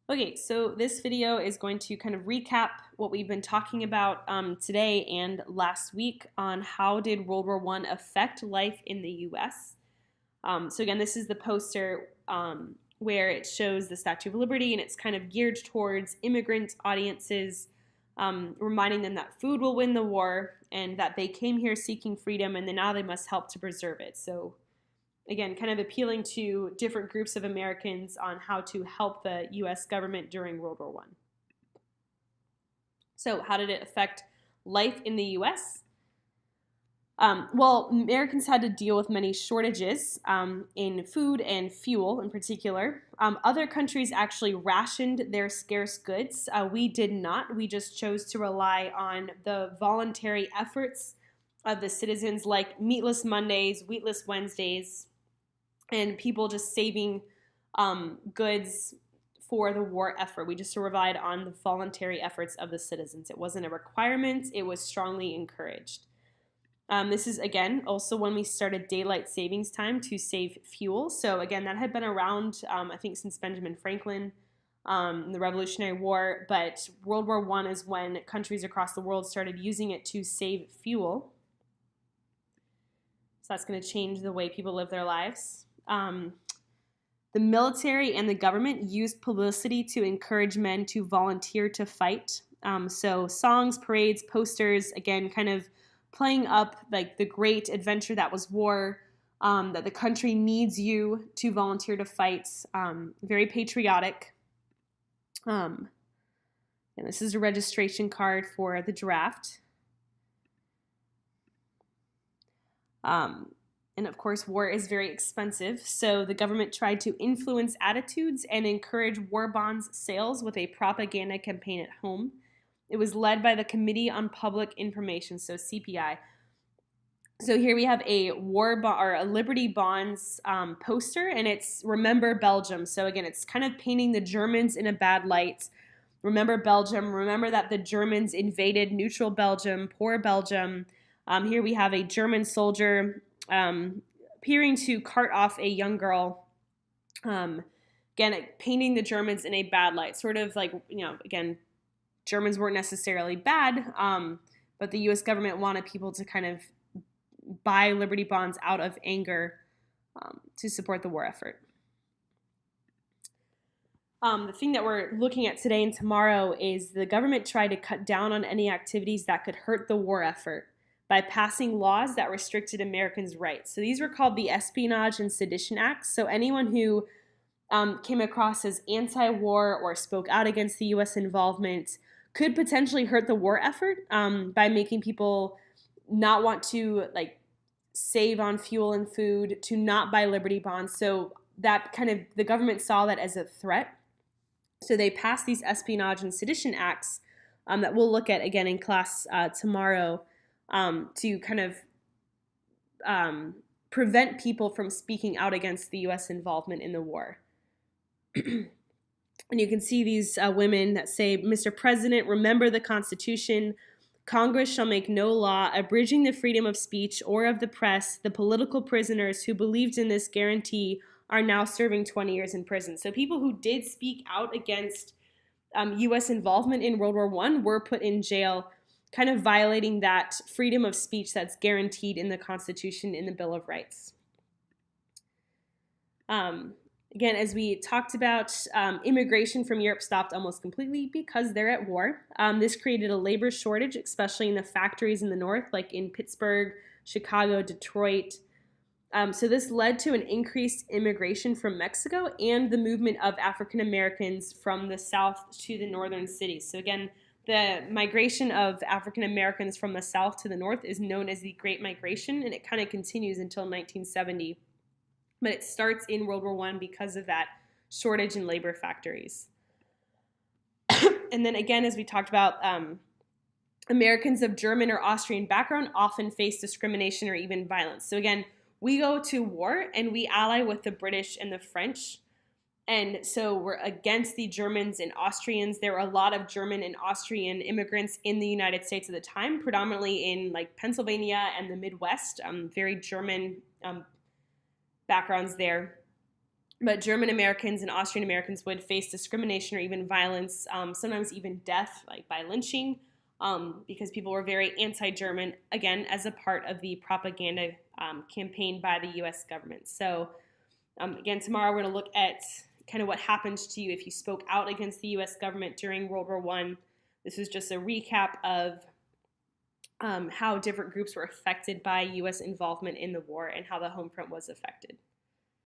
Okay, so this video is going to kind of recap what we've been talking about today and last week on how did World War I affect life in the U.S. So again, this is the poster where it shows the Statue of Liberty, and it's kind of geared towards immigrant audiences, reminding them that food will win the war and that they came here seeking freedom, and then now they must help to preserve it. So again, kind of appealing to different groups of Americans on how to help the U.S. government during World War I. So how did it affect life in the U.S.? Well, Americans had to deal with many shortages in food and fuel in particular. Other countries actually rationed their scarce goods. We did not. We just chose to rely on the voluntary efforts of the citizens, like meatless Mondays, wheatless Wednesdays, and people just saving goods for the war effort. We just relied on the voluntary efforts of the citizens. It wasn't a requirement. It was strongly encouraged. This is, again, also when we started daylight savings time to save fuel. So, again, that had been around, I think, since Benjamin Franklin, the Revolutionary War. But World War I is when countries across the world started using it to save fuel. So that's going to change the way people live their lives. The military and the government used publicity to encourage men to volunteer to fight. So songs, parades, posters, again, kind of playing up like the great adventure that was war, that the country needs you to volunteer to fight. Very patriotic. And this is a registration card for the draft. And of course, war is very expensive, so the government tried to influence attitudes and encourage war bonds sales with a propaganda campaign at home. It was led by the Committee on Public Information, so CPI. So here we have a a Liberty Bonds poster, and it's Remember Belgium. So again, it's kind of painting the Germans in a bad light. Remember Belgium. Remember that the Germans invaded neutral Belgium, poor Belgium. Here we have a German soldier appearing to cart off a young girl. Again, painting the Germans in a bad light. Sort of like, again, Germans weren't necessarily bad, but the U.S. government wanted people to kind of buy Liberty Bonds out of anger to support the war effort. The thing that we're looking at today and tomorrow is the government tried to cut down on any activities that could hurt the war effort by passing laws that restricted Americans' rights. So these were called the Espionage and Sedition Acts. So anyone who came across as anti-war or spoke out against the U.S. involvement could potentially hurt the war effort by making people not want to save on fuel and food, to not buy Liberty Bonds. So that kind of, the government saw that as a threat. So they passed these Espionage and Sedition Acts that we'll look at again in class tomorrow to kind of prevent people from speaking out against the U.S. involvement in the war. And you can see these women that say, Mr. President, remember the Constitution. Congress shall make no law abridging the freedom of speech or of the press. The political prisoners who believed in this guarantee are now serving 20 years in prison. So people who did speak out against U.S. involvement in World War I were put in jail, kind of violating that freedom of speech that's guaranteed in the Constitution, in the Bill of Rights. Again, as we talked about, immigration from Europe stopped almost completely because they're at war. This created a labor shortage, especially in the factories in the north, like in Pittsburgh, Chicago, Detroit. So this led to an increased immigration from Mexico and the movement of African Americans from the south to the northern cities. So again, the migration of African Americans from the south to the north is known as the Great Migration, and it kind of continues until 1970. But it starts in World War I because of that shortage in labor factories. And then again, as we talked about, Americans of German or Austrian background often face discrimination or even violence. So again, we go to war and we ally with the British and the French. And so we're against the Germans and Austrians. There were a lot of German and Austrian immigrants in the United States at the time, predominantly in Pennsylvania and the Midwest, very German backgrounds there. But German Americans and Austrian Americans would face discrimination or even violence, sometimes even death, like by lynching, because people were very anti-German, again, as a part of the propaganda campaign by the U.S. government. So, again, tomorrow we're going to look at kind of what happened to you if you spoke out against the U.S. government during World War I. This is just a recap of how different groups were affected by U.S. involvement in the war and how the home front was affected.